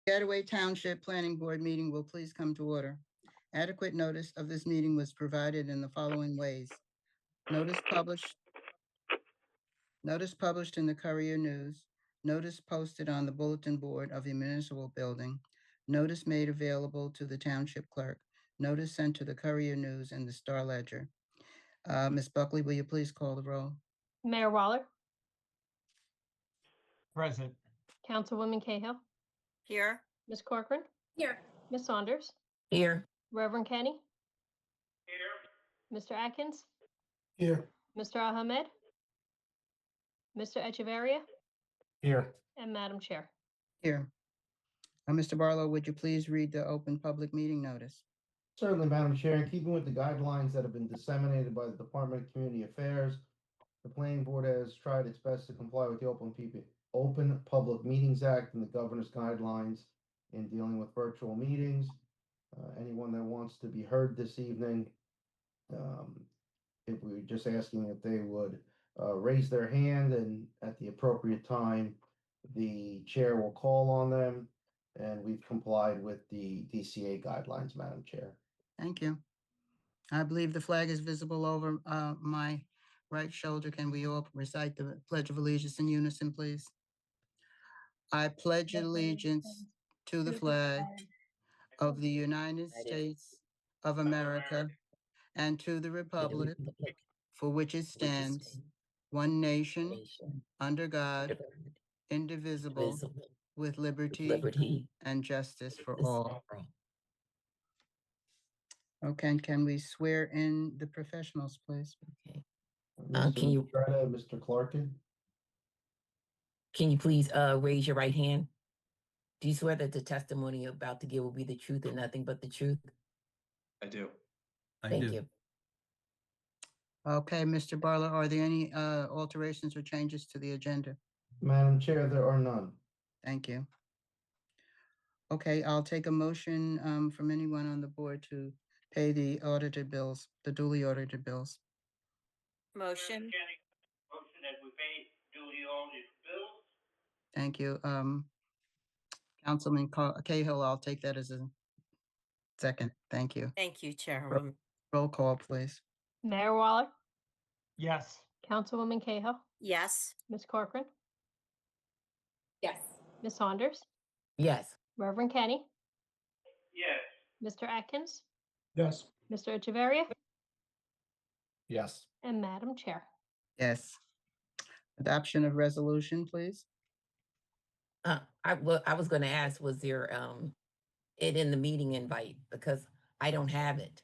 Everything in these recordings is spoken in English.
Piscataway Township Planning Board meeting will please come to order. Adequate notice of this meeting was provided in the following ways. Notice published in the Courier News, notice posted on the bulletin board of the municipal building, notice made available to the township clerk, notice sent to the Courier News and the Star Ledger. Ms. Buckley, will you please call the roll? Mayor Waller, Present. Councilwoman Cahill, Here. Ms. Corcoran, Here. Ms. Saunders, Here. Reverend Kenny, Here. Mr. Atkins, Here. Mr. Ahmed, Mr. Echeverria, Here. and Madam Chair. Here. Mr. Barlow, would you please read the open public meeting notice? Certainly, Madam Chair. In keeping with the guidelines that have been disseminated by the Department of Community Affairs, the Planning Board has tried its best to comply with the Open Public Meetings Act and the governor's guidelines in dealing with virtual meetings. Anyone that wants to be heard this evening, if we were just asking if they would raise their hand, and at the appropriate time, the chair will call on them, and we've complied with the DCA guidelines, Madam Chair. Thank you. I believe the flag is visible over my right shoulder. Can we all recite the Pledge of Allegiance in unison, please? I pledge allegiance to the flag of the United States of America and to the republic for which it stands, one nation, under God, indivisible, with liberty and justice for all. Okay, can we swear in the professionals, please? Okay. Mr. Can you- Estrada, Mr. Clarkin? Can you please raise your right hand? Do you swear that the testimony you're about to give will be the truth and nothing but the truth? I do. Thank you. Okay, Mr. Barlow, are there any alterations or changes to the agenda? Madam Chair, there are none. Thank you. Okay, I'll take a motion from anyone on the board to pay the audited bills, the duly audited bills. Motion. Motion that we pay duly audited bills. Thank you. Councilman Cahill, I'll take that as a second. Thank you. Thank you, Chairwoman. Roll call, please. Mayor Waller, Yes. Councilwoman Cahill, Yes. Ms. Corcoran, Yes. Ms. Saunders, Yes. Reverend Kenny, Yes. Mr. Atkins, Yes. Mr. Echeverria, Yes. and Madam Chair. Yes. Adoption of resolution, please. I was going to ask, was there it in the meeting invite, because I don't have it.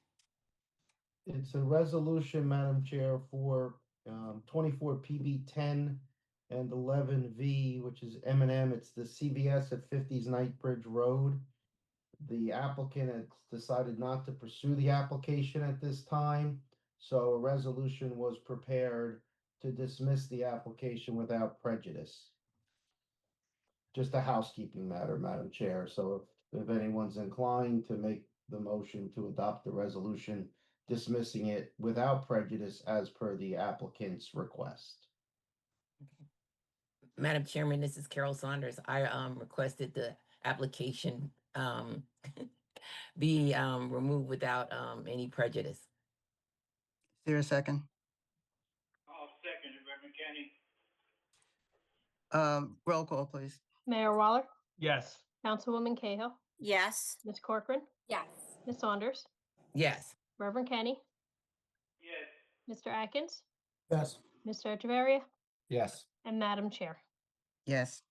It's a resolution, Madam Chair, for 24 PB 10 and 11V, which is M&M. It's the CVS at 50s Knightbridge Road. The applicant has decided not to pursue the application at this time, so a resolution was prepared to dismiss the application without prejudice. Just a housekeeping matter, Madam Chair. So if anyone's inclined to make the motion to adopt the resolution dismissing it without prejudice as per the applicant's request. Madam Chairman, this is Carol Saunders. I requested the application be removed without any prejudice. Is there a second? I'll second it, Reverend Kenny. Roll call, please. Mayor Waller, Yes. Councilwoman Cahill, Yes. Ms. Corcoran, Yes. Ms. Saunders, Yes. Reverend Kenny, Yes. Mr. Atkins, Yes. Mr. Echeverria, Yes. and Madam Chair. Yes.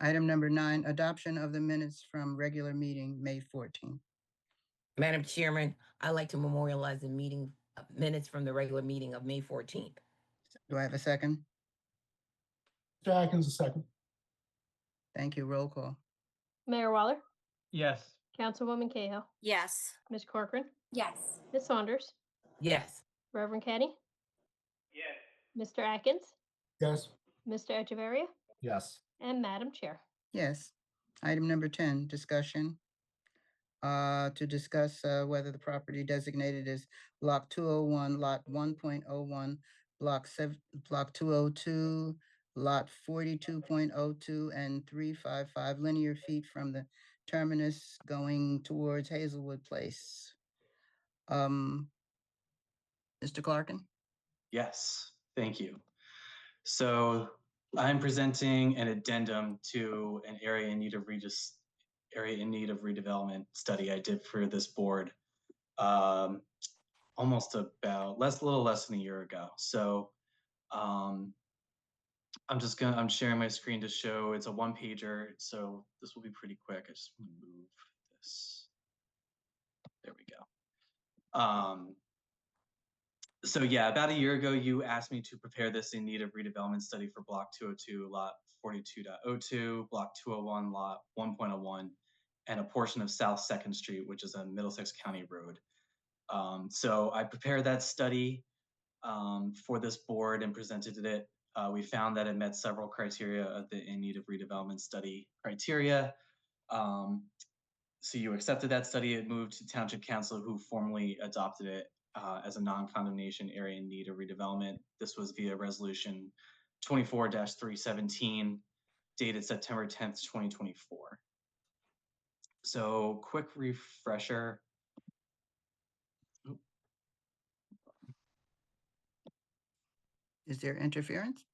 Item number 9, adoption of the minutes from regular meeting, May 14th. Madam Chairman, I'd like to memorialize the meeting minutes from the regular meeting of May 14th. Do I have a second? Mr. Atkins, a second. Thank you. Roll call. Mayor Waller, Yes. Councilwoman Cahill, Yes. Ms. Corcoran, Yes. Ms. Saunders, Yes. Reverend Kenny, Yes. Mr. Atkins, Yes. Mr. Echeverria, Yes. and Madam Chair. Yes. Item number 10, discussion. To discuss whether the property designated as Block 201, Lot 1.01, Block 202, Lot 42.02, and 355 linear feet from the terminus going towards Hazelwood Place. Mr. Clarkin? Yes, thank you. So I'm presenting an addendum to an area in need of redevelopment study I did for this board almost about a little less than a year ago. So I'm sharing my screen to show it's a one pager. So this will be pretty quick. I just want to move this. There we go. So yeah, about a year ago, you asked me to prepare this in need of redevelopment study for block 202, lot 42.02, block 201, lot 1.01, and a portion of South 2nd Street, which is a Middlesex County road. So I prepared that study for this board and presented it. We found that it met several criteria of the in need of redevelopment study criteria. So you accepted that study. It moved to Township Council, who formally adopted it as a non-condemnation area in need of redevelopment. This was via resolution 24-317, dated September 10th, 2024. So quick refresher. Is there interference?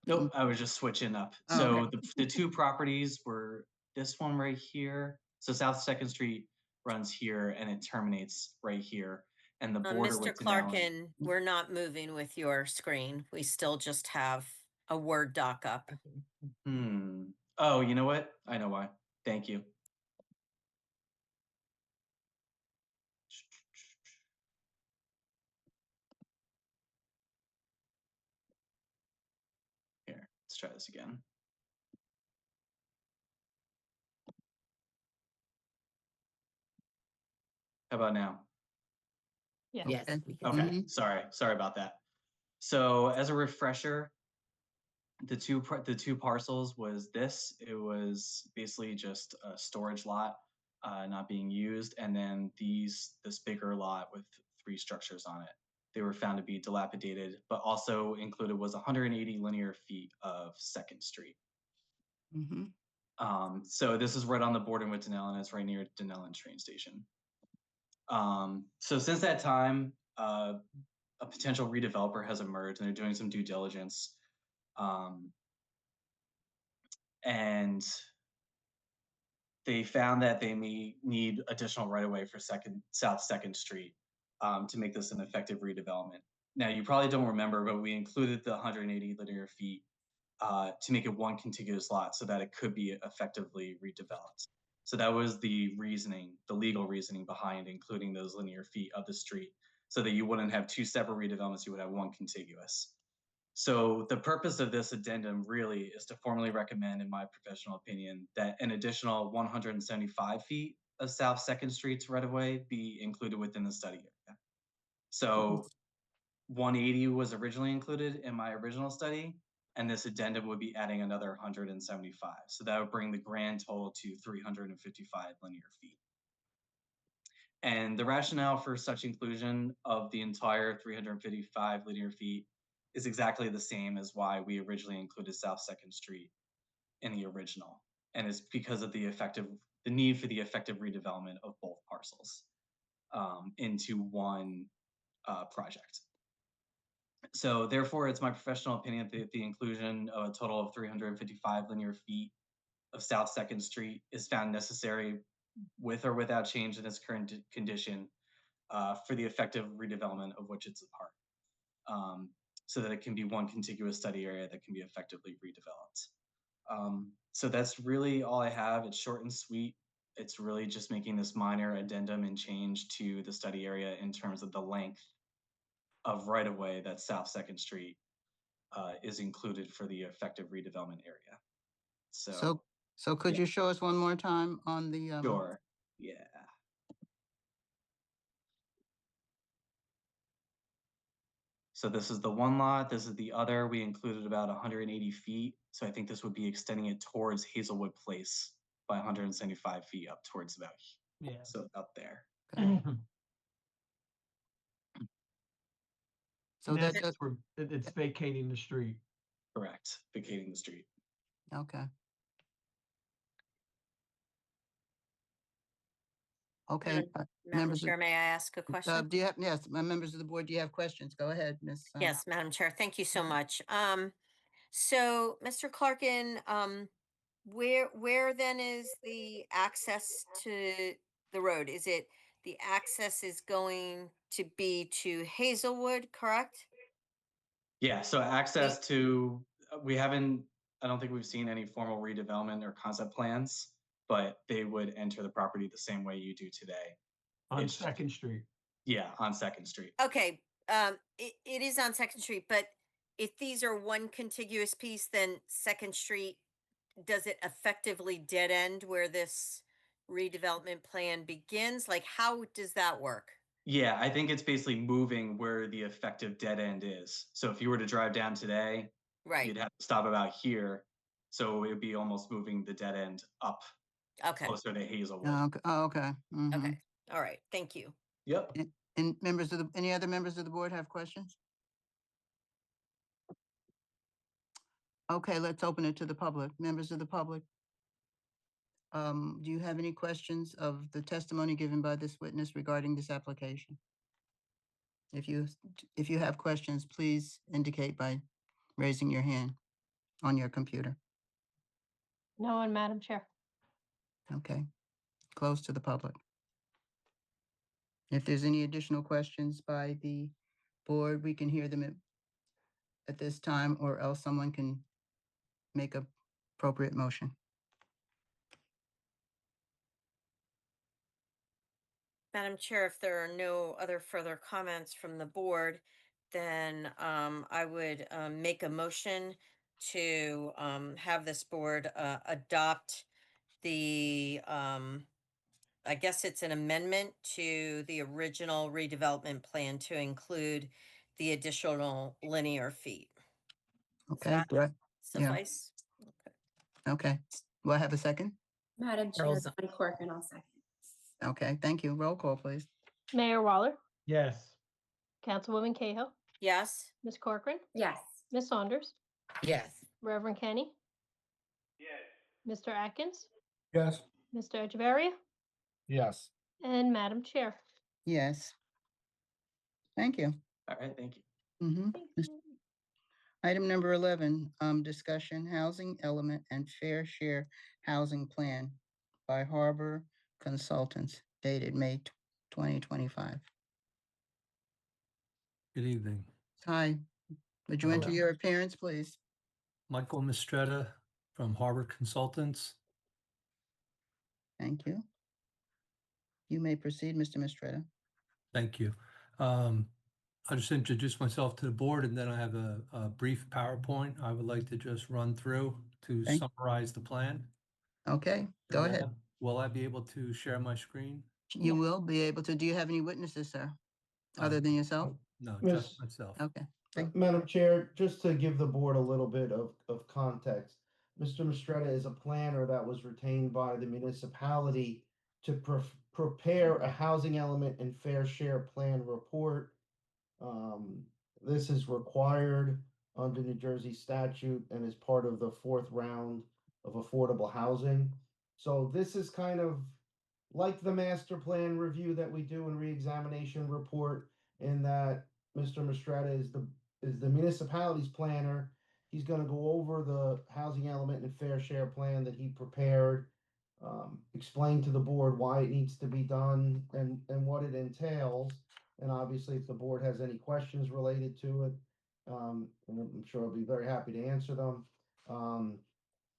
Nope, I was just switching up. Oh, So okay. the two properties were this one right here. So South 2nd Street runs here and it terminates right here. And the border Mr. with Denali. Clarkin, we're not moving with your screen. We still just have a Word doc up. Oh, you know what? I know why. Thank you. Here, let's try this again. How about now? Yes. Yes. Okay. we can- Okay, sorry about that. So as a refresher, the two parcels was this. It was basically just a storage lot not being used, and then this bigger lot with 3 structures on it. They were found to be dilapidated, but also included was 180 linear feet of 2nd Street. So this is right on the border with Denellen. It's right near Denellen train station. So since that time, a potential redeveloper has emerged, and they're doing some due diligence. And they found that they may need additional right-of-way for South 2nd Street to make this an effective redevelopment. Now, you probably don't remember, but we included the 180 linear feet to make it one contiguous lot so that it could be effectively redeveloped. So that was the reasoning, the legal reasoning behind including those linear feet of the street, so that you wouldn't have 2 separate redevelopments, you would have one contiguous. So the purpose of this addendum really is to formally recommend, in my professional opinion, that an additional 175 feet of South 2nd Street's right-of-way be included within the study area. So 180 was originally included in my original study, and this addendum would be adding another 175. So that would bring the grand total to 355 linear feet. And the rationale for such inclusion of the entire 355 linear feet is exactly the same as why we originally included South 2nd Street in the original. And it's because of the need for the effective redevelopment of both parcels into one project. So therefore, it's my professional opinion that the inclusion of a total of 355 linear feet of South 2nd Street is found necessary with or without change in its current condition for the effective redevelopment of which it's a part, so that it can be one contiguous study area that can be effectively redeveloped. So that's really all I have. It's short and sweet. It's really just making this minor addendum and change to the study area in terms of the length of right-of-way that South 2nd Street is included for the effective redevelopment area. So could yeah. you show us one more time on the? Sure, yeah. So this is the one lot, this is the other. We included about 180 feet. So I think this would be extending it towards Hazelwood Place by 175 feet up towards about, so up there. Okay. So In that essence, it's vacating the street. Correct, vacating the street. okay. Okay. Madam Members Chair, of, may I ask a question? do you have, yes, members of the board, do you have questions? Go ahead, Ms. Yes, Madam Chair, thank you so much. So Mr. Clarkin, where then is the access to the road? Is it the access is going to be to Hazelwood, correct? Yeah, so access to, I don't think we've seen any formal redevelopment or concept plans, but they would enter the property the same way you do today. On It's- Second Street. Yeah, on Second Street. Okay, it is on Second Street, but if these are one contiguous piece, then Second Street, does it effectively dead end where this redevelopment plan begins? Like, how does that work? Yeah, I think it's basically moving where the effective dead end is. So if you were to drive down today, Right, you'd have to stop about here. So it would be almost moving the dead end up okay, closer to Hazelwood. Okay, oh, okay. Mhm. okay, all right, thank you. Yep. And members of any other members of the board have questions? Okay, let's open it to the public. Members of the public. Do you have any questions of the testimony given by this witness regarding this application? If you have questions, please indicate by raising your hand on your computer. No one, Madam Chair. Okay, close to the public. If there's any additional questions by the board, we can hear them at this time, or else someone can make a appropriate motion. Madam Chair, if there are no other further comments from the board, then I would make a motion to have this board adopt the, I guess it's an amendment to the original redevelopment plan to include the additional linear feet. Okay, that do I- Yeah. Suffice? okay. Do I have a second? Madam Chair, Charles- Bonnie Corcoran, I'll second. Okay, thank you. Roll call, please. Mayor Waller, Yes. Councilwoman Cahill, Yes, Ms. Corcoran, Yes. Ms. Saunders, Yes. Reverend Kenny, Yes. Mr. Atkins, Yes. Mr. Echeverria, Yes. and Madam Chair. Yes. Thank you. All right, thank you. Mhm. Item number 11, discussion, housing element and fair share housing plan by Harbor Consultants dated May 2025. Good evening. Hi, would you enter Hello. your appearance, please? Michael Mistretta from Harbor Consultants. Thank you. You may proceed, Mr. Mistretta. Thank you. I'll just introduce myself to the board and then I have a brief PowerPoint I would like to just run through to Thank- summarize the plan. Okay, go ahead. Will I be able to share my screen? You will be able to. Do you have any witnesses, sir, other Um, than yourself? No, Miss- just myself. Okay, thank- Madam Chair, just to give the board a little bit of context, Mr. Mistretta is a planner that was retained by the municipality to prepare a housing element and fair share plan report. This is required under New Jersey statute and is part of the fourth round of affordable housing. So this is kind of like the master plan review that we do and reexamination report, in that Mr. Mistretta is the municipality's planner. He's gonna go over the housing element and fair share plan that he prepared, explain to the board why it needs to be done and what it entails. And obviously, if the board has any questions related to it, and I'm sure I'll be very happy to answer them.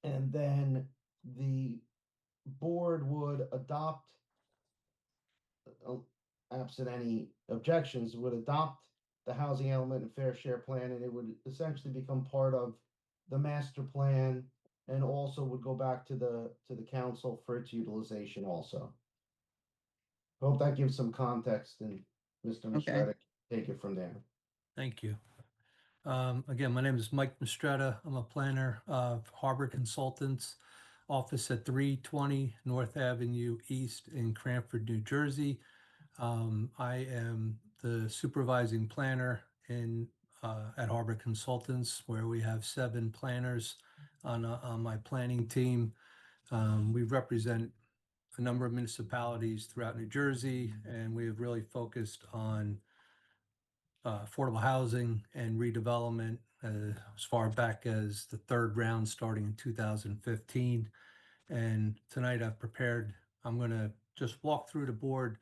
And then the board would adopt, absent any objections, would adopt the housing element and fair share plan, and it would essentially become part of the master plan, and also would go back to the council for its utilization also. Hope that gives some context, and Mr. Okay. Mistretta can take it from there. Thank you. Again, my name is Mike Mistretta. I'm a planner of Harbor Consultants, office at 320 North Avenue East in Cranford, New Jersey. I am the supervising planner at Harbor Consultants, where we have 7 planners on my planning team. We represent a number of municipalities throughout New Jersey, and we have really focused on affordable housing and redevelopment as far back as the third round starting in 2015. And tonight I'm going to just walk through the board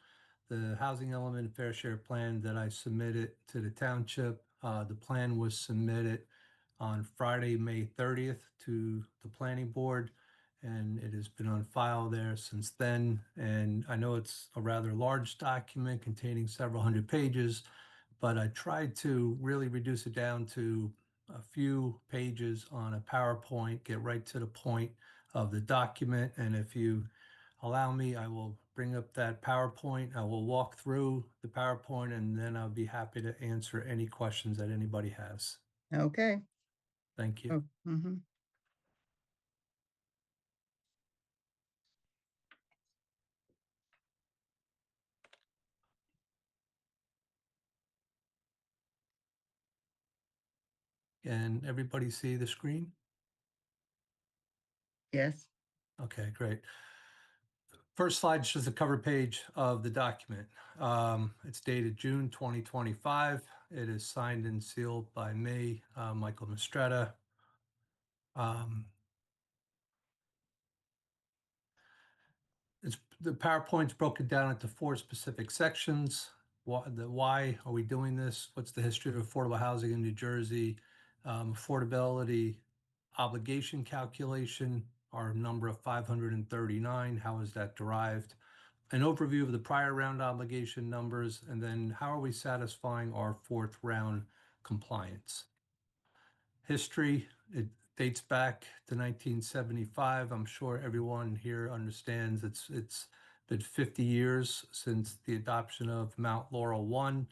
the housing element fair share plan that I submitted to the township. The plan was submitted on Friday, May 30th to the planning board, and it has been on file there since then. And I know it's a rather large document containing several hundred pages, but I tried to really reduce it down to a few pages on a PowerPoint, get right to the point of the document. And if you allow me, I will bring up that PowerPoint. I will walk through the PowerPoint, and then I'll be happy to answer any questions that anybody has. Okay. Thank you. Oh, mhm. Can everybody see the screen? Yes. Okay, great. First slide is just the cover page of the document. It's dated June 2025. It is signed and sealed by me, Michael Mistretta. The PowerPoint's broken down into 4 specific sections. Why are we doing this? What's the history of affordable housing in New Jersey? Affordability obligation calculation, our number of 539, how is that derived? An overview of the prior round obligation numbers, and then how are we satisfying our 4th round compliance? History, it dates back to 1975. I'm sure everyone here understands it's been 50 years since the adoption of Mount Laurel 1.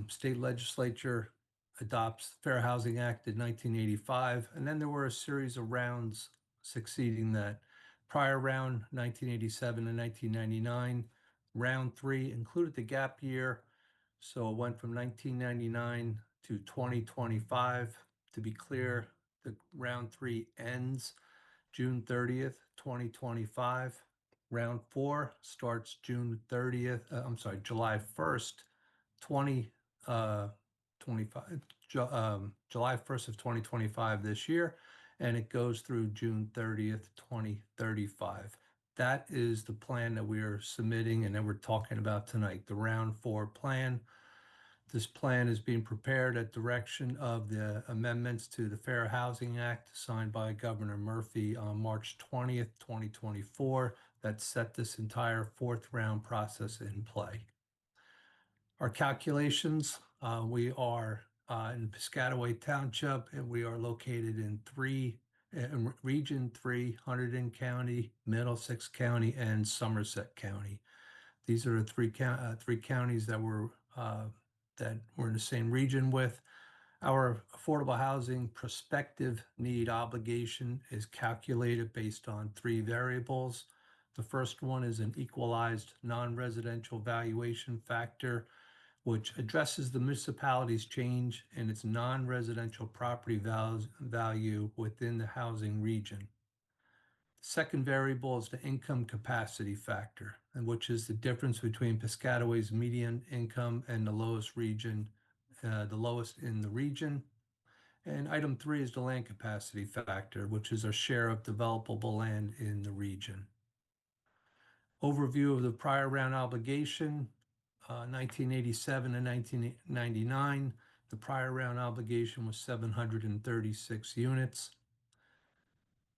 State legislature adopts Fair Housing Act in 1985, and then there were a series of rounds succeeding that. Prior round, 1987 and 1999. Round 3 included the gap year, so it went from 1999 to 2025. To be clear, the round 3 ends June 30th, 2025. Round 4 starts July 1st, 2025, July 1st of 2025 this year, and it goes through June 30th, 2035. That is the plan that we are submitting and that we're talking about tonight, the round 4 plan. This plan is being prepared at direction of the amendments to the Fair Housing Act signed by Governor Murphy on March 20th, 2024, that set this entire 4th round process in play. Our calculations, we are in Piscataway Township, and we are located in Region 3, Hunterdon County, Middlesex County, and Somerset County. These are the three counties that we're in the same region with. Our affordable housing prospective need obligation is calculated based on 3 variables. The first one is an equalized non-residential valuation factor, which addresses the municipality's change in its non-residential property value within the housing region. Second variable is the income capacity factor, and which is the difference between Piscataway's median income and the lowest in the region. And item 3 is the land capacity factor, which is our share of developable land in the region. Overview of the prior round obligation, 1987 and 1999. The prior round obligation was 736 units.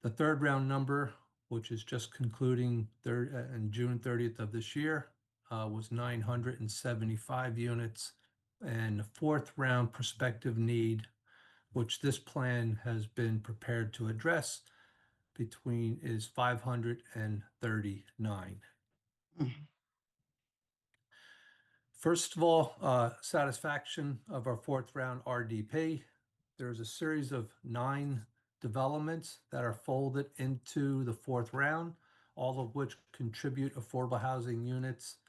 The third round number, which is just concluding in June 30th of this year, was 975 units. And the 4th round prospective need, which this plan has been prepared to address, is 539. First of all, satisfaction of our 4th round RDP. There's a series of 9 developments that are folded into the 4th round, all of which contribute affordable housing units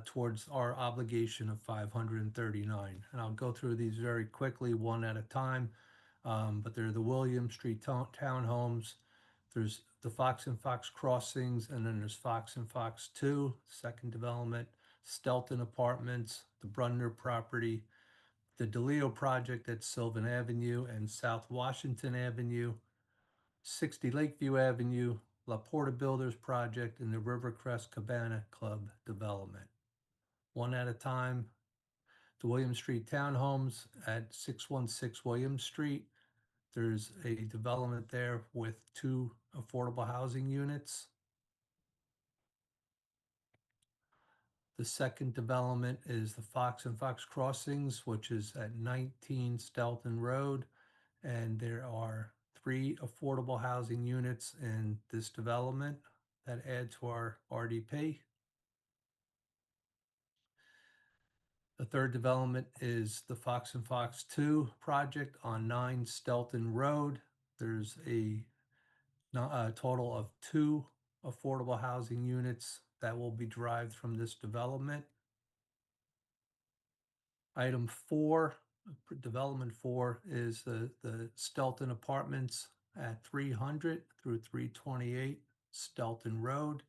towards our obligation of 539. And I'll go through these very quickly, one at a time. But they're the William Street townhomes. There's the Fox and Fox Crossings, and then there's Fox and Fox 2, second development, Stelton Apartments, the Brunner property, the DeLeo project at Sylvan Avenue and South Washington Avenue, 60 Lakeview Avenue, La Porta Builders project, and the Rivercrest Cabana Club development. One at a time, the William Street Townhomes at 616 William Street. There's a development there with 2 affordable housing units. The second development is the Fox and Fox Crossings, which is at 19 Stelton Road. And there are 3 affordable housing units in this development that add to our RDP. The third development is the Fox and Fox 2 project on 9 Stelton Road. There's a total of 2 affordable housing units that will be derived from this development. Item 4, development 4, is the Stelton Apartments at 300 through 328 Stelton Road.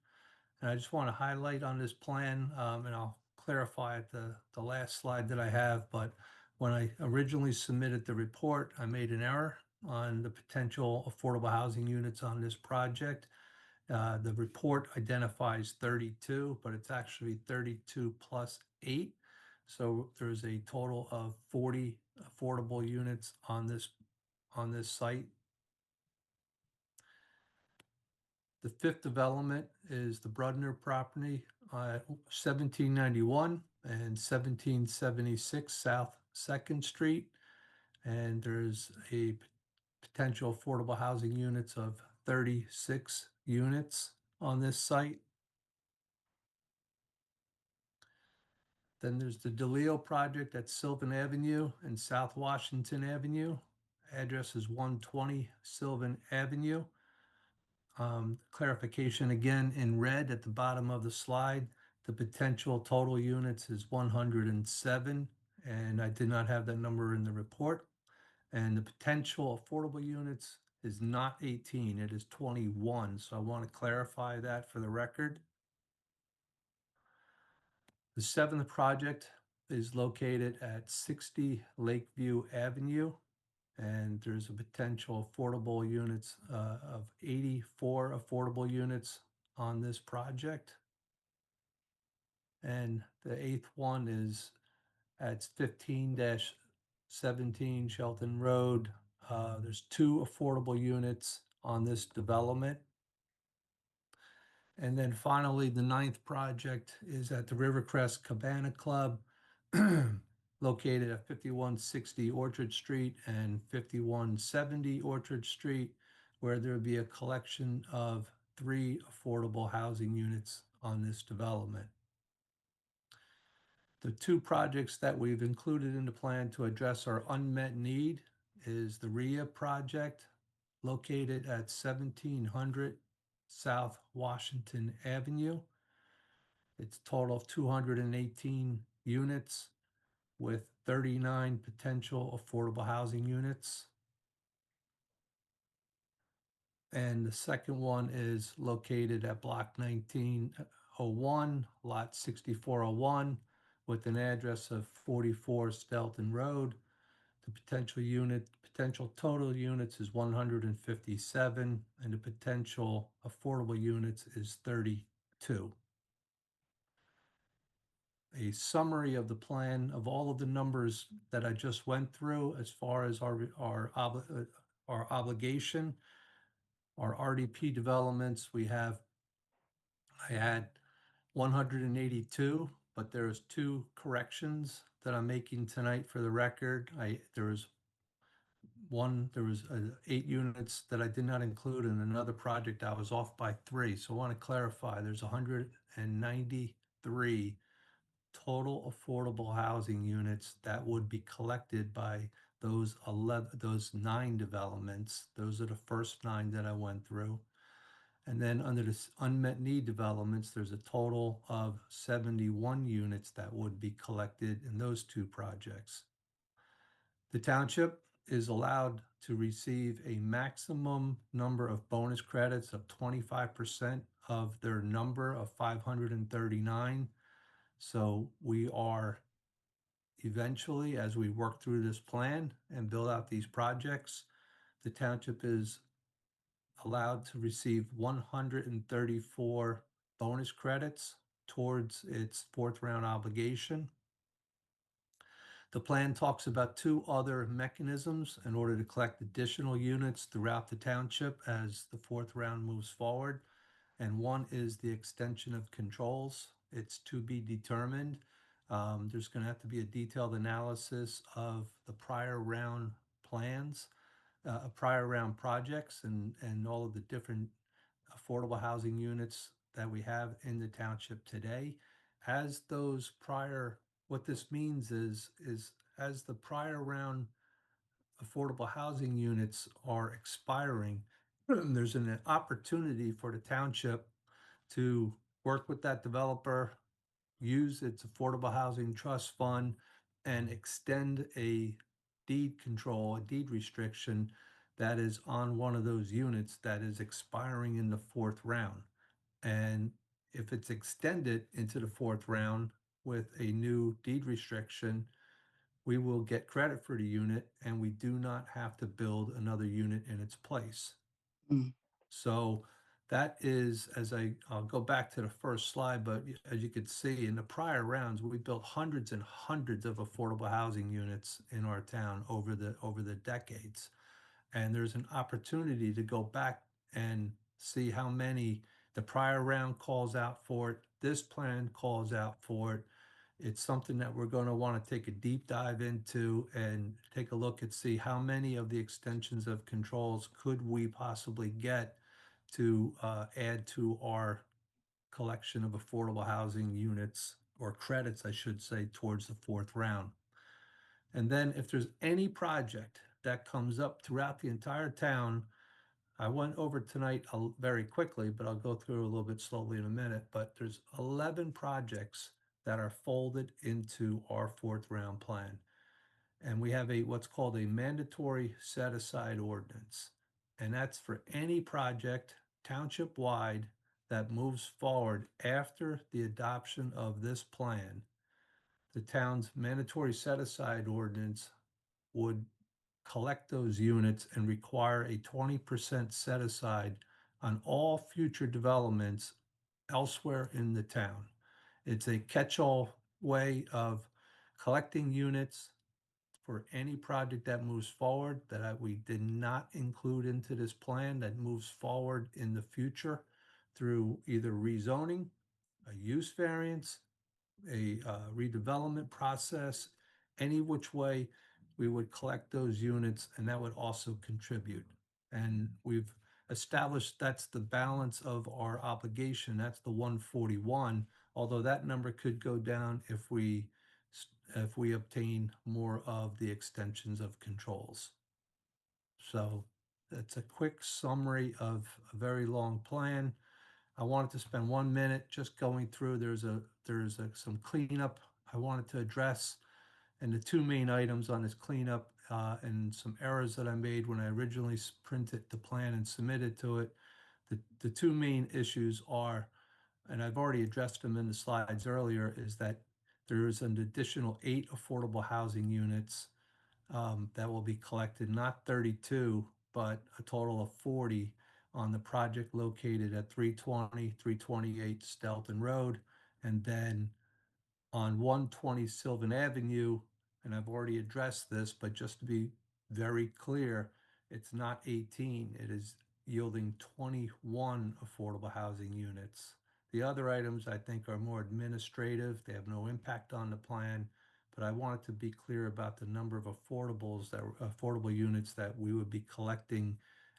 And I just want to highlight on this plan, and I'll clarify at the last slide that I have, but when I originally submitted the report, I made an error on the potential affordable housing units on this project. The report identifies 32, but it's actually 32 plus 8. So there's a total of 40 affordable units on this site. The fifth development is the Brudner property, 1791 and 1776 South 2nd Street. And there's a potential affordable housing units of 36 units on this site. Then there's the DeLeo project at Sylvan Avenue and South Washington Avenue. Address is 120 Sylvan Avenue. Clarification again in red at the bottom of the slide. The potential total units is 107, and I did not have that number in the report. And the potential affordable units is not 18, it is 21. So I want to clarify that for the record. The 7th project is located at 60 Lakeview Avenue, and there's a potential affordable units of 84 affordable units on this project. And the 8th one is at 15-17 Shelton Road. There's 2 affordable units on this development. And then finally, the 9th project is at the Rivercrest Cabana Club, located at 5160 Orchard Street and 5170 Orchard Street, where there will be a collection of 3 affordable housing units on this development. The 2 projects that we've included in the plan to address our unmet need is the RIA project, located at 1700 South Washington Avenue. It's a total of 218 units with 39 potential affordable housing units. And the second one is located at block 1901, lot 6401, with an address of 44 Stelton Road. The potential total units is 157, and the potential affordable units is 32. A summary of the plan of all of the numbers that I just went through as far as our obligation, our RDP developments. I had 182, but there's 2 corrections that I'm making tonight for the record. There was 8 units that I did not include in another project. I was off by 3. So I want to clarify, there's 193 total affordable housing units that would be collected by those 9 developments. Those are the first 9 that I went through. And then under the unmet need developments, there's a total of 71 units that would be collected in those 2 projects. The township is allowed to receive a maximum number of bonus credits of 25% of their number of 539. So we are eventually, as we work through this plan and build out these projects, the township is allowed to receive 134 bonus credits towards its fourth round obligation. The plan talks about two other mechanisms in order to collect additional units throughout the township as the fourth round moves forward. And one is the extension of controls. It's to be determined. There's going to have to be a detailed analysis of the prior round plans, prior round projects, and all of the different affordable housing units that we have in the township today. As those prior, what this means is as the prior round affordable housing units are expiring, there's an opportunity for the township to work with that developer, use its affordable housing trust fund, and extend a deed control, a deed restriction that is on one of those units that is expiring in the fourth round. And if it's extended into the fourth round with a new deed restriction, we will get credit for the unit and we do not have to build another unit in its place. Mm. So that is, I'll go back to the first slide, but as you could see in the prior rounds, we built hundreds and hundreds of affordable housing units in our town over the decades. And there's an opportunity to go back and see how many the prior round calls out for it, this plan calls out for it. It's something that we're going to want to take a deep dive into and take a look and see how many of the extensions of controls could we possibly get to add to our collection of affordable housing units, or credits, I should say, towards the fourth round. And then if there's any project that comes up throughout the entire town, I went over tonight very quickly, but I'll go through a little bit slowly in a minute, but there's 11 projects that are folded into our fourth round plan. And we have what's called a mandatory set aside ordinance. And that's for any project township wide that moves forward after the adoption of this plan. The town's mandatory set aside ordinance would collect those units and require a 20% set aside on all future developments elsewhere in the town. It's a catch-all way of collecting units for any project that moves forward that we did not include into this plan that moves forward in the future through either rezoning, a use variance, a redevelopment process, any which way we would collect those units, and that would also contribute. And we've established that's the balance of our obligation. That's the 141, although that number could go down if we obtain more of the extensions of controls. So that's a quick summary of a very long plan. I wanted to spend 1 minute just going through. There's some cleanup I wanted to address, and the two main items on this cleanup and some errors that I made when I originally printed the plan and submitted to it. The two main issues are, and I've already addressed them in the slides earlier, is that there is an additional 8 affordable housing units that will be collected, not 32, but a total of 40 on the project located at 320, 328 Stelton Road, and then on 120 Sylvan Avenue. And I've already addressed this, but just to be very clear, it's not 18, it is yielding 21 affordable housing units. The other items I think are more administrative. They have no impact on the plan, but I wanted to be clear about the number of affordable units that we would be collecting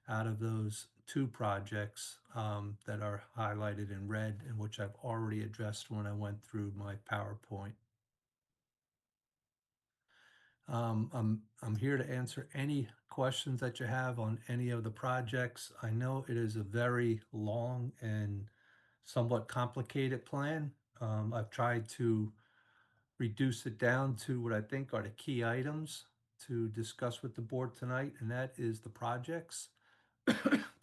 out of those two projects that are highlighted in red, and which I've already addressed when I went through my PowerPoint. I'm here to answer any questions that you have on any of the projects. I know it is a very long and somewhat complicated plan. I've tried to reduce it down to what I think are the key items to discuss with the board tonight, and that is the projects.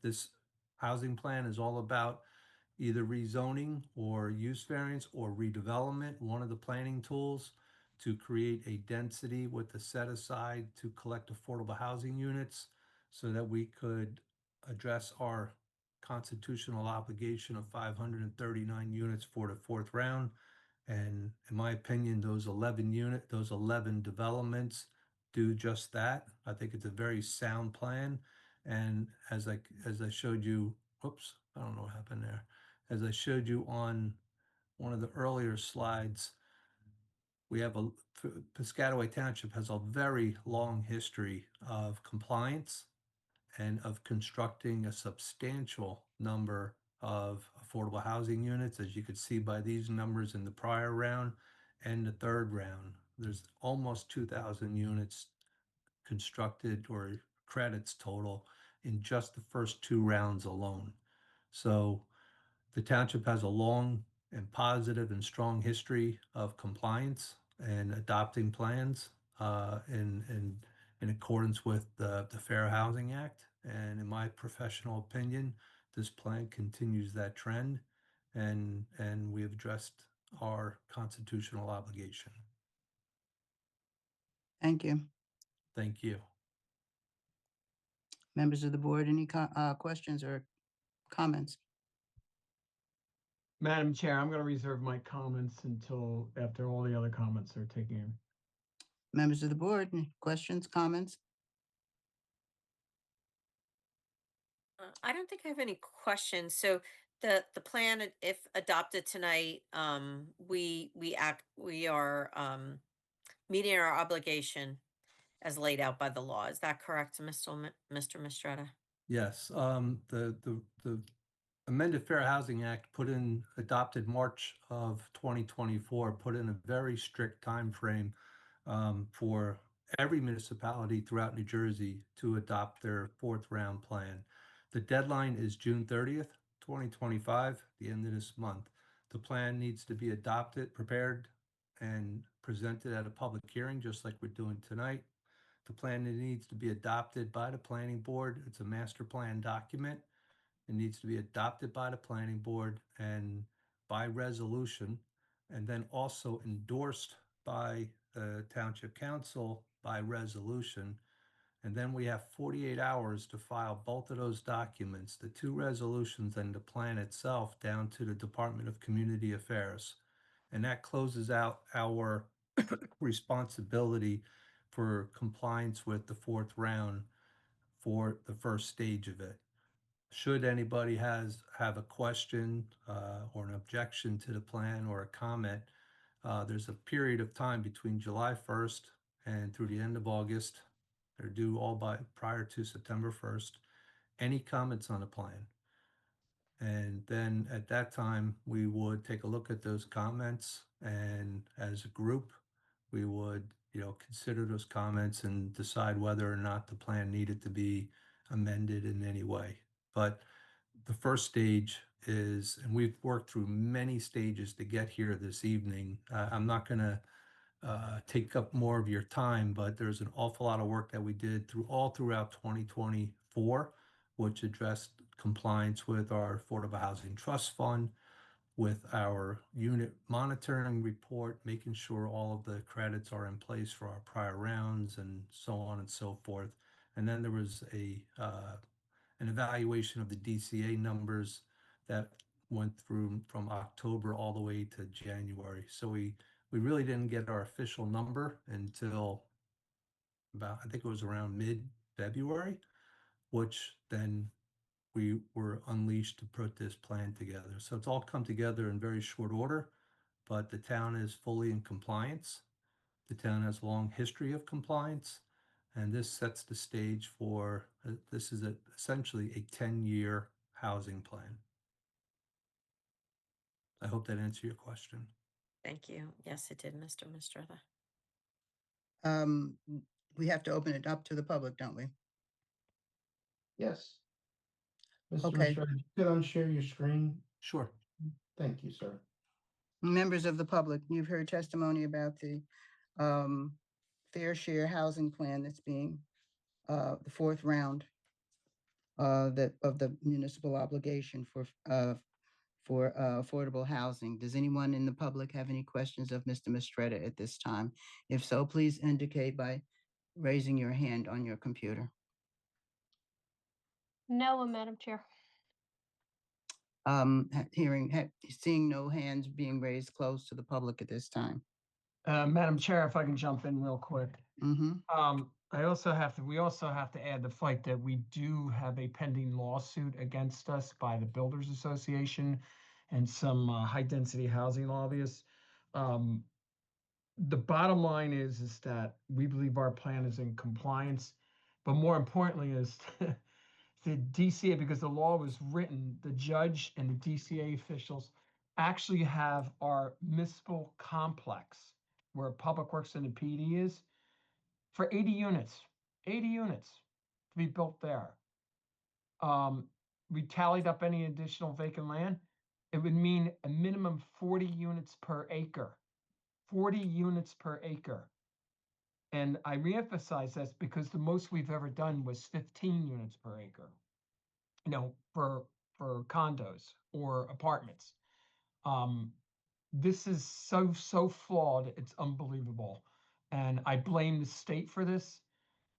This housing plan is all about either rezoning or use variance or redevelopment, one of the planning tools to create a density with the set aside to collect affordable housing units so that we could address our constitutional obligation of 539 units for the fourth round. And in my opinion, those 11 developments do just that. I think it's a very sound plan. And as I showed you, oops, I don't know what happened there. As I showed you on one of the earlier slides, we have Piscataway Township has a very long history of compliance and of constructing a substantial number of affordable housing units, as you could see by these numbers in the prior round and the third round. There's almost 2,000 units constructed or credits total in just the first two rounds alone. So the township has a long and positive and strong history of compliance and adopting plans in accordance with the Fair Housing Act. And in my professional opinion, this plan continues that trend, and we have addressed our constitutional obligation. Thank you. Thank you. Members of the board, any questions or comments? Madam Chair, I'm going to reserve my comments until after all the other comments are taken. Members of the board, any questions, comments? I don't think I have any questions. So the plan, if adopted tonight, we are meeting our obligation as laid out by the law. Is that correct, Mr. Mistretta? Yes, the amended Fair Housing Act adopted March of 2024, put in a very strict time frame for every municipality throughout New Jersey to adopt their fourth round plan. The deadline is June 30th, 2025, the end of this month. The plan needs to be adopted, prepared, and presented at a public hearing, just like we're doing tonight. The plan needs to be adopted by the planning board. It's a master plan document. It needs to be adopted by the planning board and by resolution, and then also endorsed by the township council by resolution. And then we have 48 hours to file both of those documents, the two resolutions and the plan itself, down to the Department of Community Affairs. And that closes out our responsibility for compliance with the fourth round for the first stage of it. Should anybody have a question or an objection to the plan or a comment, there's a period of time between July 1st and through the end of August. They're due all prior to September 1st. Any comments on the plan? And then at that time, we would take a look at those comments, and as a group, we would, consider those comments and decide whether or not the plan needed to be amended in any way. But the first stage is, and we've worked through many stages to get here this evening. I'm not going to take up more of your time, but there's an awful lot of work that we did throughout 2024, which addressed compliance with our Affordable Housing Trust Fund, with our unit monitoring report, making sure all of the credits are in place for our prior rounds, and so on and so forth. And then there was an evaluation of the DCA numbers that went through from October all the way to January. So we really didn't get our official number until about, I think it was around mid-February, which then we were unleashed to put this plan together. So it's all come together in very short order, but the town is fully in compliance. The town has a long history of compliance, and this sets the stage for, this is essentially a 10-year housing plan. I hope that answered your question. Thank you. Yes, it did, Mr. Mistretta. We have to open it up to the public, don't we? Yes. Mr. Okay. Mistretta, you could unshare your screen? Sure. Thank you, sir. Members of the public, you've heard testimony about the fair share housing plan that's being, the fourth round that of the municipal obligation for affordable housing. Does anyone in the public have any questions of Mr. Mistretta at this time? If so, please indicate by raising your hand on your computer. No, Madam Chair. Seeing no hands being raised close to the public at this time. Madam Chair, if I can jump in real quick. Mm-hmm. We also have to add the fact that we do have a pending lawsuit against us by the Builders Association and some high-density housing lobbyists. The bottom line is that we believe our plan is in compliance, but more importantly is the DCA, because the law was written, the judge and the DCA officials actually have our municipal complex where Public Works and the PD is for 80 units to be built there. We tallied up any additional vacant land. It would mean a minimum 40 units per acre. 40 units per acre. And I reemphasize this because the most we've ever done was 15 units per acre, for condos or apartments. This is so flawed, it's unbelievable. And I blame the state for this.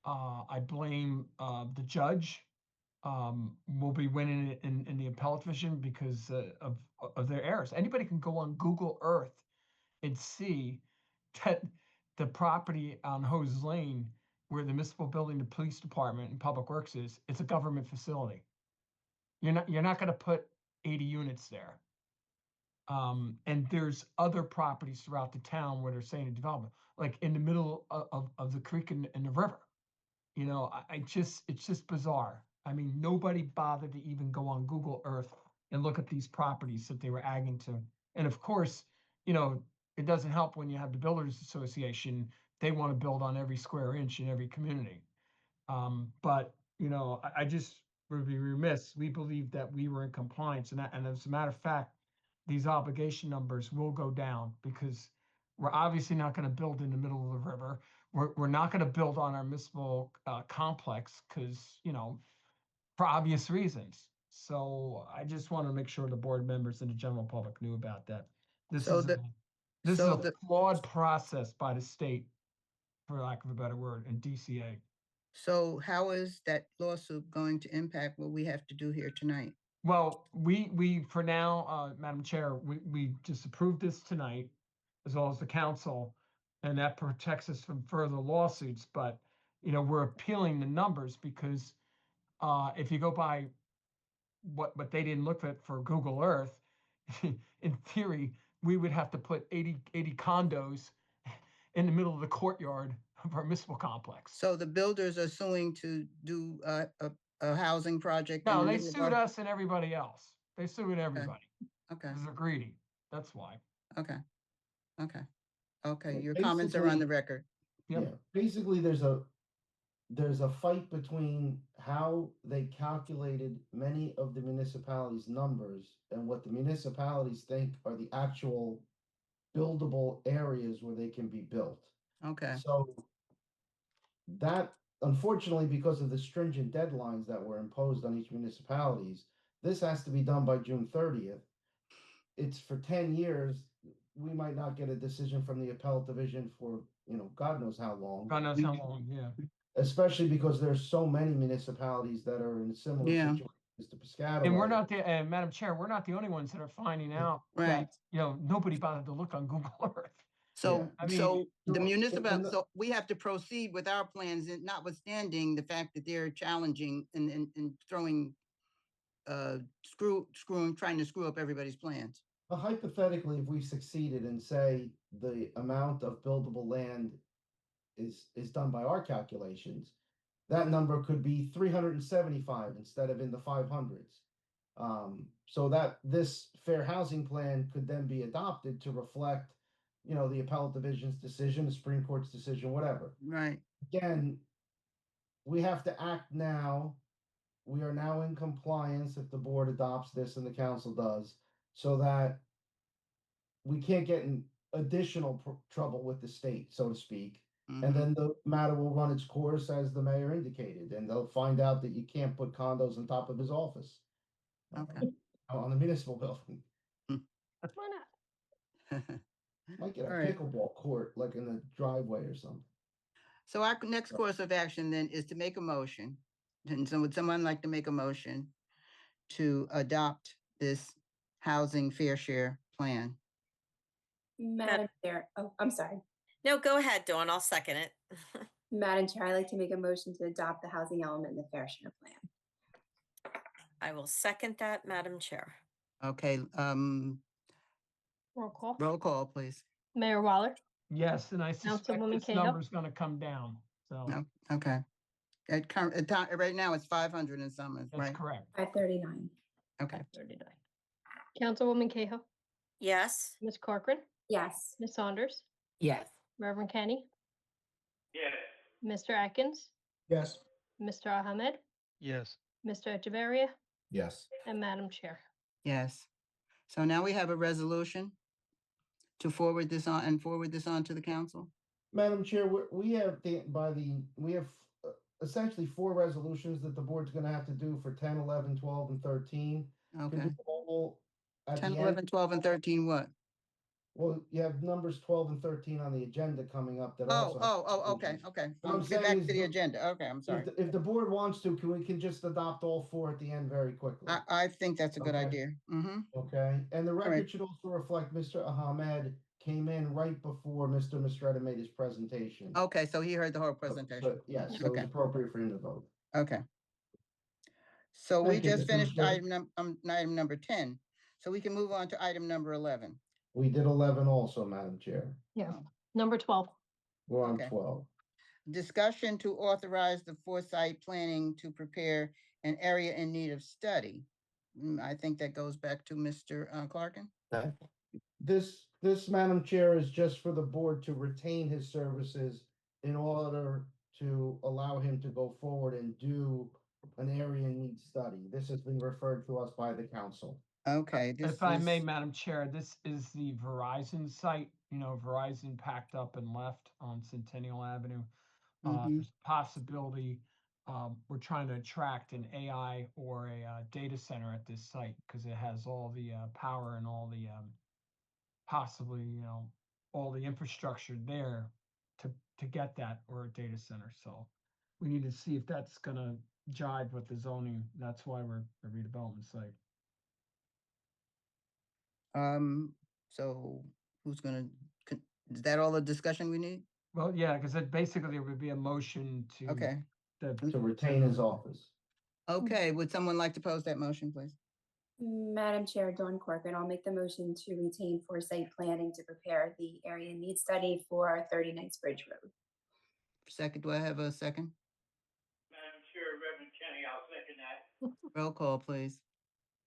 I blame the judge. Will be winning it in the appellate division because of their errors. Anybody can go on Google Earth and see that the property on Hose Lane, where the municipal building, the police department, and Public Works is, it's a government facility. You're not going to put 80 units there. And there's other properties throughout the town where they're saying a development, like in the middle of the creek and the river. It's just bizarre. I mean, nobody bothered to even go on Google Earth and look at these properties that they were adding to. And of course, it doesn't help when you have the Builders Association. They want to build on every square inch in every community. But I just would be remiss. We believe that we were in compliance, and as a matter of fact, these obligation numbers will go down because we're obviously not going to build in the middle of the river. We're not going to build on our municipal complex because for obvious reasons. So I just want to make sure the board members and the general public knew about that. This is a flawed process by the state, for lack of a better word, and DCA. So how is that lawsuit going to impact what we have to do here tonight? Well, we for now, Madam Chair, we just approved this tonight, as well as the council, and that protects us from further lawsuits. But we're appealing the numbers because if you go by what they didn't look at for Google Earth, in theory, we would have to put 80 condos in the middle of the courtyard of our municipal complex. So the builders are suing to do a housing project? No, they sued us and everybody else. They sued everybody. Okay. Because they're greedy. That's why. Okay. Well, Your comments are on the record. Yep. Yeah, basically there's a fight between how they calculated many of the municipalities' numbers and what the municipalities think are the actual buildable areas where they can be built. Okay. So that, unfortunately, because of the stringent deadlines that were imposed on each municipalities, this has to be done by June 30th. It's for 10 years. We might not get a decision from the appellate division for, God knows how long. God knows how long, yeah. Especially because there's so many municipalities that are in similar situations to Piscataway. And we're not Madam Chair, we're not the only ones that are finding out Right. that, nobody bothered to look on Google Earth. So, I mean, so the so- municipal, and the- so we have to proceed with our plans, and notwithstanding the fact that they're challenging and throwing, trying to screw up everybody's plans. Hypothetically, if we succeeded and say the amount of buildable land is done by our calculations, that number could be 375 instead of in the 500s. So that this fair housing plan could then be adopted to reflect, the appellate division's decision, the Supreme Court's decision, whatever. Right. Again, we have to act now. We are now in compliance if the board adopts this and the council does, so that we can't get in additional trouble with the state, so to speak. And Mhm. then the matter will run its course as the mayor indicated, and they'll find out that you can't put condos on top of his office. Okay. On the municipal building. Why not? Might get a All right. pickleball court like in the driveway or something. So our next course of action then is to make a motion. And so would someone like to make a motion to adopt this housing fair share plan? Madam Chair, oh, I'm sorry. No, go ahead, Dawn. I'll second it. Madam Chair, I'd like to make a motion to adopt the housing element in the fair share plan. I will second that, Madam Chair. Okay, Roll call. roll call, please. Mayor Waller, Yes, and I suspect Councilwoman this Cahill? number's gonna come down, so No, okay. Right now, it's 500 and some, that's right? correct. 539. Okay, 39. Councilwoman Cahill, Yes. Ms. Corcoran, Yes. Ms. Saunders, Yes. Reverend Kenny, Yes. Mr. Atkins, Yes. Mr. Ahmed, Yes. Mr. Echeverria, Yes. and Madam Chair. yes. So now we have a resolution to forward this on to the council? Madam Chair, we have essentially 4 resolutions that the board's gonna have to do for 10, 11, 12, and 13. Could Okay. you all at 10, the end- 11, 12, and 13, what? Well, you have numbers 12 and 13 on the agenda coming up that also. Okay. What I'm Get saying back is to the the- agenda. Okay, I'm sorry. If the board wants to, we can just adopt all 4 at the end very quickly. I think that's a good Okay. idea. Mm-hmm. Okay, and the right. record should also reflect Mr. Ahmed came in right before Mr. Mistretta made his presentation. Okay, so he heard the whole So- presentation. Yes, so Okay. it's appropriate for him to vote. Okay. So we Thank you, just Mr. finished Mistretta. item number 10. So we can move on to item number 11. We did 11 also, Madam Chair. Yeah. Number 12. We're on Okay. 12. Discussion to authorize the foresight planning to prepare an area in need of study. I think that goes back to Mr. Clarkin. This, Madam Chair, is just for the board to retain his services in order to allow him to go forward and do an area need study. This has been referred to us by the council. Okay, this If I may, is, Madam Chair, this is the Verizon site, Verizon packed up and left on Centennial Avenue. Mhm. There's a possibility, we're trying to attract an AI or a data center at this site because it has all the power and all the possibly, all the infrastructure there to get that or a data center. So we need to see if that's gonna jive with the zoning. That's why we're a redevelopment site. so who's gonna, is that all the discussion we need? Well, yeah, because it basically there would be a motion to. Okay, To retain his office. okay, would someone like to pose that motion, please? Madam Chair, Dawn Corcoran, I'll make the motion to retain foresight planning to prepare the area need study for 30 Knightsbridge Road. Second, do I have a second? Madam Chair, Reverend Kenny, I'll second that. Roll call, please.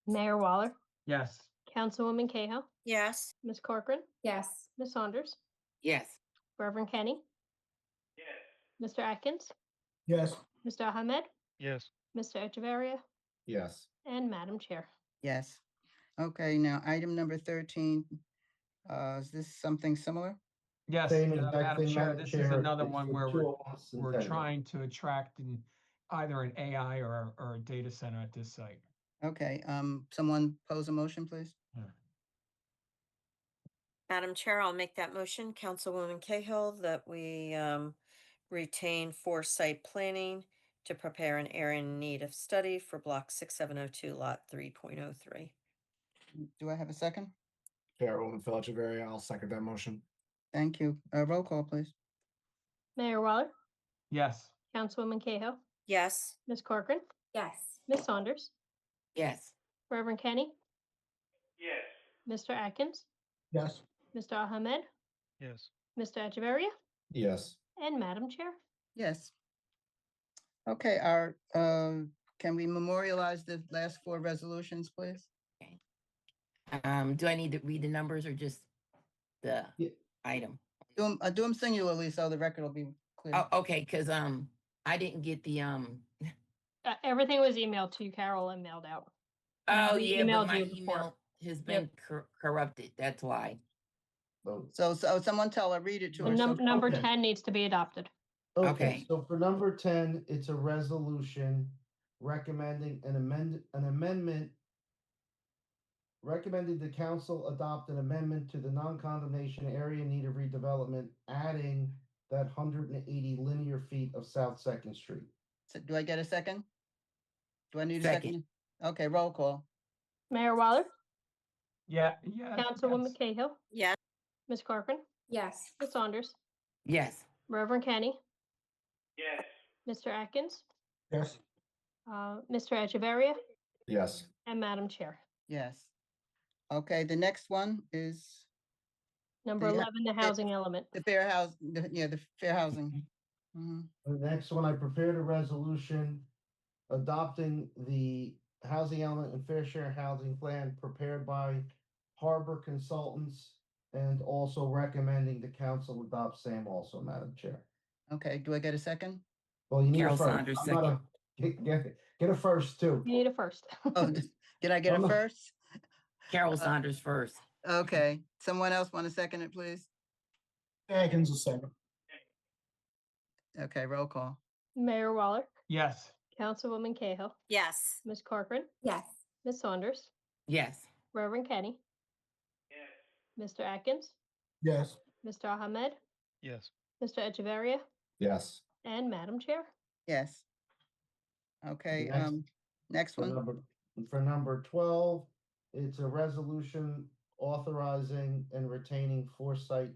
Mayor Waller, Yes. Councilwoman Cahill, Yes. Ms. Corcoran, Yes. Ms. Saunders, Yes. Reverend Kenny, Yes. Mr. Atkins, Yes. Mr. Ahmed, Yes. Mr. Echeverria, Yes. and Madam Chair. Yes. Okay, now item number 13, is this something similar? Yes, Same exact Madam thing, Chair, Madam this is Chair. another It's one for where 201 we're Centennial. trying to attract either an AI or a data center at this site. Okay, someone pose a motion, please? Madam Chair, I'll make that motion. Councilwoman Cahill, that we retain foresight planning to prepare an area in need of study for block 6702, lot 3.03. Do I have a second? Chairwoman Echeverria, I'll second that motion. Thank you. Roll call, please. Mayor Waller, Yes. Councilwoman Cahill, Yes. Ms. Corcoran, Yes. Ms. Saunders, Yes. Reverend Kenny, Yes. Mr. Atkins, Yes. Mr. Ahmed, Yes. Mr. Echeverria, Yes. and Madam Chair. Yes. Okay, can we memorialize the last 4 resolutions, please? Do I need to read the numbers or just the Yeah. item? Do them singularly so the record will be clear. Oh, okay, because I didn't get the Everything was emailed to you, Carol, and mailed out. Oh We yeah, but emailed my you before. email has been corrupted. That's why. So someone tell her, read it to her. So- Number okay. 10 needs to be adopted. Okay, Okay. so for number 10, it's a resolution recommending an amendment. Recommending the council adopt an amendment to the non-condemnation area in need of redevelopment, adding that 180 linear feet of South Second Street. So do I get a second? Do I need a Second. second? Okay, roll call. Mayor Waller, Yeah. Councilwoman yes. Cahill, Yes. Ms. Corcoran, Yes. Ms. Saunders, Yes. Reverend Kenny, Yes. Mr. Atkins, Yes. Mr. Echeverria, Yes. and Madam Chair. Yes. Okay, the next one is Number The, 11, the housing element. the fair house, the fair housing. Mhm. The next one, I prepared a resolution adopting the housing element and fair share housing plan prepared by Harbor Consultants and also recommending the council adopt same also, Madam Chair. Okay, do I get a second? Well, you need a Carol first. Saunders, I'm not get a first too. You need a first. Oh, can I get I'm a not- first? Carol Saunders first. Okay, someone else want to second it, please? Atkins will second. Okay, roll call. Mayor Waller, Yes. Councilwoman Cahill, Yes. Ms. Corcoran, Yes. Ms. Saunders, Yes. Reverend Kenny, Yes. Mr. Atkins, Yes. Mr. Ahmed, Yes. Mr. Echeverria, Yes. and Madam Chair. Yes. Okay, next- next For one. number 12, it's a resolution authorizing and retaining foresight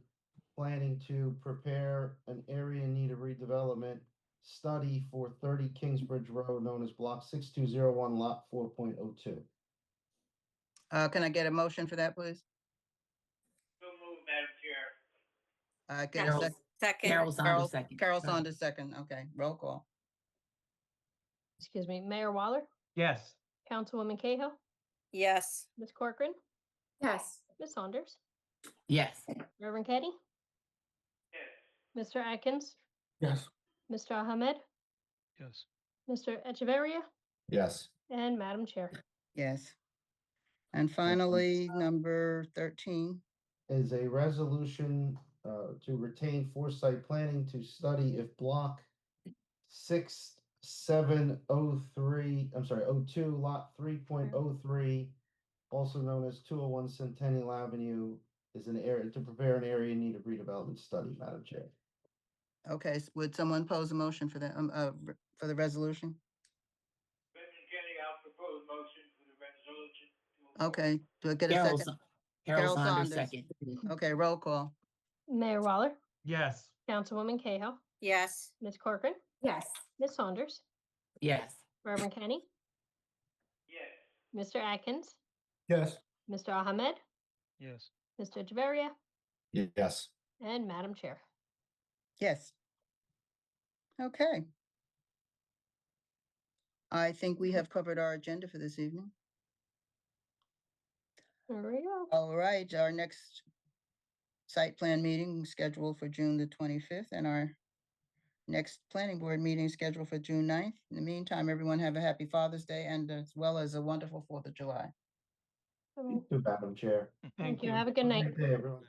planning to prepare an area in need of redevelopment study for 30 Kingsbridge Road, known as Block 6201, Lot 4.02. Can I get a motion for that, please? So moved, Madam Chair. Get a Carol, second. Second. Carol Saunders second. Carol Saunders second. Okay, roll call. Excuse me, Mayor Waller, Yes. Councilwoman Cahill, Yes. Ms. Corcoran, Yes. Ms. Saunders, Yes. Reverend Kenny, Yes. Mr. Atkins, Yes. Mr. Ahmed, Yes. Mr. Echeverria, Yes. and Madam Chair. Yes. And finally, number 13. Is a resolution to retain foresight planning to study if block 6703, I'm sorry, 02, lot 3.03, also known as 201 Centennial Avenue, is an area to prepare an area in need of redevelopment study, Madam Chair. Okay, would someone pose a motion for that, for the resolution? Reverend Kenny, I'll propose motion for the resolution. Okay, do I get a Carol, second? Carol Saunders second. Okay, roll call. Mayor Waller, Yes. Councilwoman Cahill, Yes. Ms. Corcoran, Yes. Ms. Saunders, Yes. Reverend Kenny, Yes. Mr. Atkins, Yes. Mr. Ahmed, Yes. Mr. Echeverria, Yes. and Madam Chair. Yes. Okay. I think we have covered our agenda for this evening. There we go. All right, our next site plan meeting scheduled for June the 25th, and our next planning board meeting scheduled for June 9th. In the meantime, everyone have a happy Father's Day and as well as a wonderful 4th of July. Thank you, Madam Chair. Thank you. Have a good night. Good day, everyone.